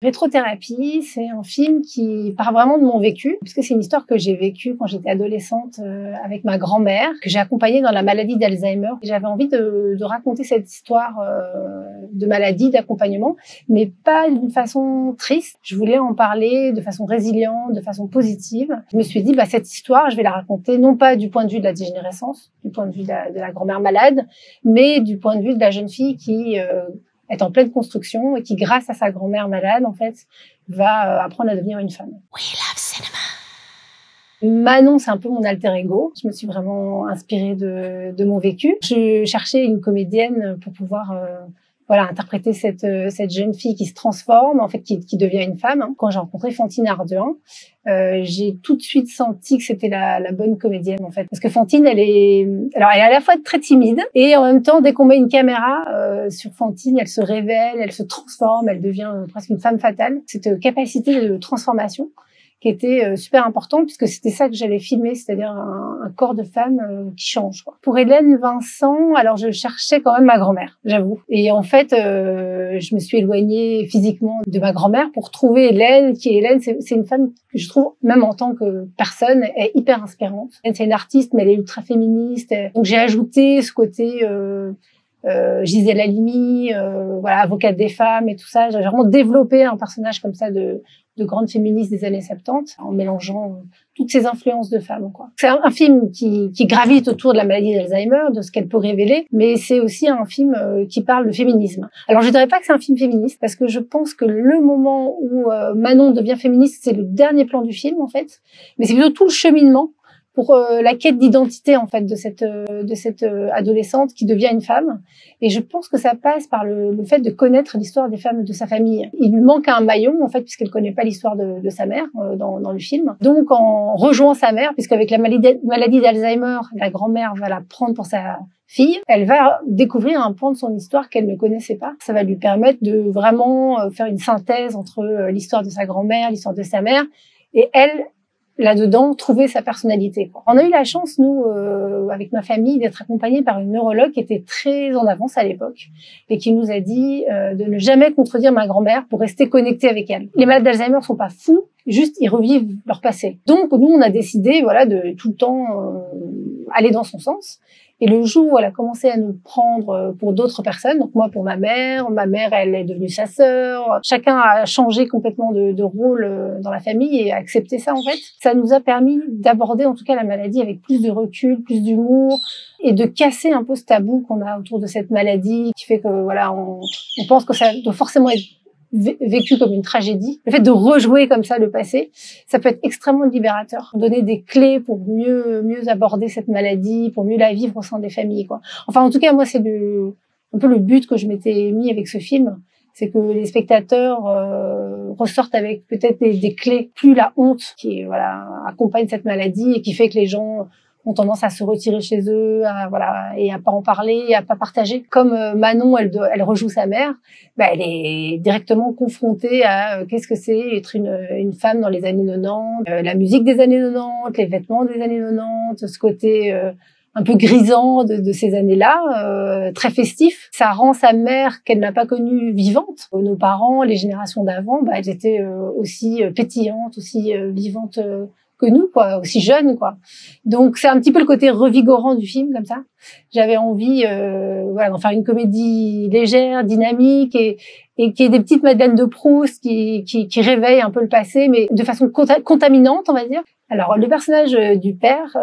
Rétrothérapie, c'est un film qui part vraiment de mon vécu, puisque c'est une histoire que j'ai vécue quand j'étais adolescente avec ma grand-mère, que j'ai accompagnée dans la maladie d'Alzheimer. J'avais envie de raconter cette histoire de maladie, d'accompagnement, mais pas d'une façon triste. Je voulais en parler de façon résiliente, de façon positive. Je me suis dit, cette histoire, je vais la raconter non pas du point de vue de la dégénérescence, du point de vue de la grand-mère malade, mais du point de vue de la jeune fille qui est en pleine construction et qui, grâce à sa grand-mère malade, en fait, va apprendre à devenir une femme. We love cinema. Manon, c'est un peu mon alter ego. Je me suis vraiment inspirée de mon vécu. Je cherchais une comédienne pour pouvoir interpréter cette jeune fille qui se transforme, en fait, qui devient une femme. Quand j'ai rencontré Fantine Ardern, j'ai tout de suite senti que c'était la bonne comédienne, en fait. Parce que Fantine, elle est à la fois très timide et en même temps, dès qu'on met une caméra sur Fantine, elle se révèle, elle se transforme, elle devient presque une femme fatale. Cette capacité de transformation qui était super important, puisque c'était ça que j'allais filmer, c'est-à-dire un corps de femme qui change, quoi. Pour Hélène Vincent, alors je cherchais quand même ma grand-mère, j'avoue. Et en fait, je me suis éloignée physiquement de ma grand-mère pour trouver Hélène, c'est une femme que je trouve, même en tant que personne, est hyper inspirante. C'est une artiste, mais elle est ultra féministe. Donc j'ai ajouté ce côté Gisèle Halimi, avocate des femmes et tout ça. J'ai vraiment développé un personnage comme ça de grande féministe des années 70 en mélangeant toutes ces influences de femmes, quoi. C'est un film qui gravite autour de la maladie d'Alzheimer, de ce qu'elle peut révéler, mais c'est aussi un film qui parle de féminisme. Alors je dirais pas que c'est un film féministe, parce que je pense que le moment où Manon devient féministe, c'est le dernier plan du film, en fait, mais c'est plutôt tout le cheminement pour la quête d'identité, en fait, de cette adolescente qui devient une femme. Et je pense que ça passe par le fait de connaître l'histoire des femmes de sa famille. Il lui manque un maillon, en fait, puisqu'elle connaît pas l'histoire de sa mère dans le film. Donc, en rejoignant sa mère, puisqu'avec la maladie d'Alzheimer, la grand-mère va la prendre pour sa fille, elle va découvrir un pan de son histoire qu'elle ne connaissait pas. Ça va lui permettre de vraiment faire une synthèse entre l'histoire de sa grand-mère, l'histoire de sa mère, et elle, là-dedans, trouver sa personnalité, quoi. On a eu la chance, nous, avec ma famille, d'être accompagnés par une neurologue qui était très en avance à l'époque et qui nous a dit de ne jamais contredire ma grand-mère pour rester connectés avec elle. Les malades d'Alzheimer sont pas fous, juste ils revivent leur passé. Donc, nous, on a décidé, de tout le temps aller dans son sens. Et le jour où elle a commencé à nous prendre pour d'autres personnes, donc moi pour ma mère, elle est devenue sa sœur, chacun a changé complètement de rôle dans la famille et a accepté ça, en fait. Ça nous a permis d'aborder en tout cas la maladie avec plus de recul, plus d'humour et de casser un peu ce tabou qu'on a autour de cette maladie qui fait que on pense que ça doit forcément être vécu comme une tragédie. Le fait de rejouer comme ça le passé, ça peut être extrêmement libérateur. Donner des clés pour mieux aborder cette maladie, pour mieux la vivre au sein des familles, quoi. Enfin, en tout cas, moi, c'est un peu le but que je m'étais mis avec ce film. C'est que les spectateurs ressortent avec peut-être des clés, plus la honte qui accompagne cette maladie et qui fait que les gens ont tendance à se retirer chez eux, et à pas en parler, et à pas partager. Comme Manon, elle rejoue sa mère, elle est directement confrontée à qu'est-ce que c'est être une femme dans les années 90, la musique des années 90, les vêtements des années 90, ce côté un peu grisant de ces années-là, très festif. Ça rend sa mère, qu'elle n'a pas connue, vivante. Nos parents, les générations d'avant, elles étaient aussi pétillantes, aussi vivantes que nous, quoi, aussi jeunes, quoi. Donc c'est un petit peu le côté revigorant du film, comme ça. J'avais envie d'en faire une comédie légère, dynamique et qui est des petites Madeleines de Proust qui réveillent un peu le passé, mais de façon contaminante, on va dire. Alors le personnage du père,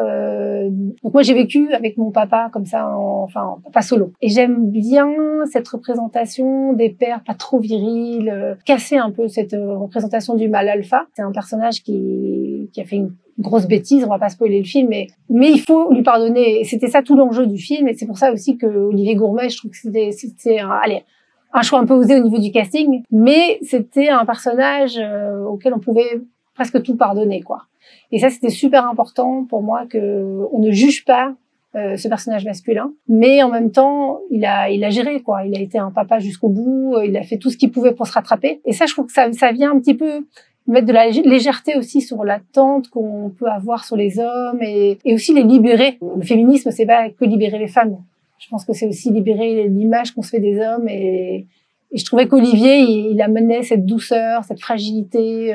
donc moi j'ai vécu avec mon papa comme ça, en papa solo, et j'aime bien cette représentation des pères pas trop virils, casser un peu cette représentation du mâle alpha. C'est un personnage qui a fait une grosse bêtise, on va pas spoiler le film, mais il faut lui pardonner. Et c'était ça tout l'enjeu du film, et c'est pour ça aussi que Olivier Gourmet, je trouve que c'était un choix un peu osé au niveau du casting, mais c'était un personnage auquel on pouvait presque tout pardonner, quoi. Et ça, c'était super important pour moi que on ne juge pas ce personnage masculin, mais en même temps, il a géré, quoi. Il a été un papa jusqu'au bout, il a fait tout ce qu'il pouvait pour se rattraper. Et ça, je trouve que ça vient un petit peu mettre de la légèreté aussi sur l'attente qu'on peut avoir sur les hommes et aussi les libérer. Le féminisme, c'est pas que libérer les femmes. Je pense que c'est aussi libérer l'image qu'on se fait des hommes et Et je trouvais qu'Olivier, il amenait cette douceur, cette fragilité,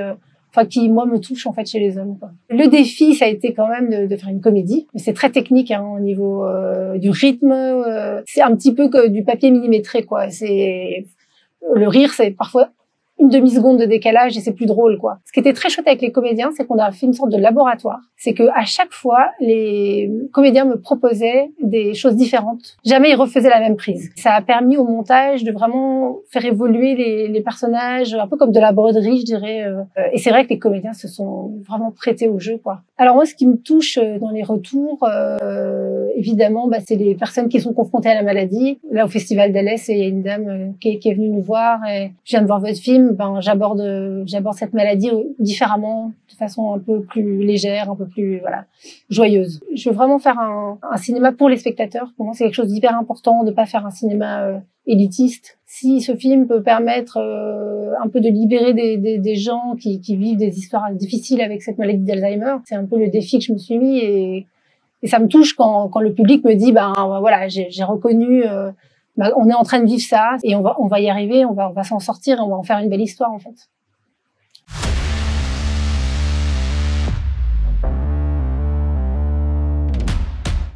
enfin qui moi me touche en fait chez les hommes, quoi. Le défi, ça a été quand même de faire une comédie, mais c'est très technique hein, au niveau du rythme. C'est un petit peu que du papier millimétré, quoi. C'est le rire, c'est parfois une demi-seconde de décalage et c'est plus drôle, quoi. Ce qui était très chouette avec les comédiens, c'est qu'on a fait une sorte de laboratoire. C'est que à chaque fois, les comédiens me proposaient des choses différentes. Jamais ils refaisaient la même prise. Ça a permis au montage de vraiment faire évoluer les personnages, un peu comme de la broderie, je dirais. Et c'est vrai que les comédiens se sont vraiment prêtés au jeu, quoi. Alors moi, ce qui me touche dans les retours, évidemment, c'est les personnes qui sont confrontées à la maladie. Là, au Festival d'Alès, il y a une dame qui est venue nous voir et je viens de voir votre film. J'aborde cette maladie différemment, de façon un peu plus légère, un peu plus joyeuse. Je veux vraiment faire un cinéma pour les spectateurs. Pour moi, c'est quelque chose d'hyper important de pas faire un cinéma élitiste. Si ce film peut permettre un peu de libérer des gens qui vivent des histoires difficiles avec cette maladie d'Alzheimer, c'est un peu le défi que je me suis mis et ça me touche quand le public me dit j'ai reconnu. On est en train de vivre ça et on va y arriver, on va s'en sortir, on va en faire une belle histoire en fait.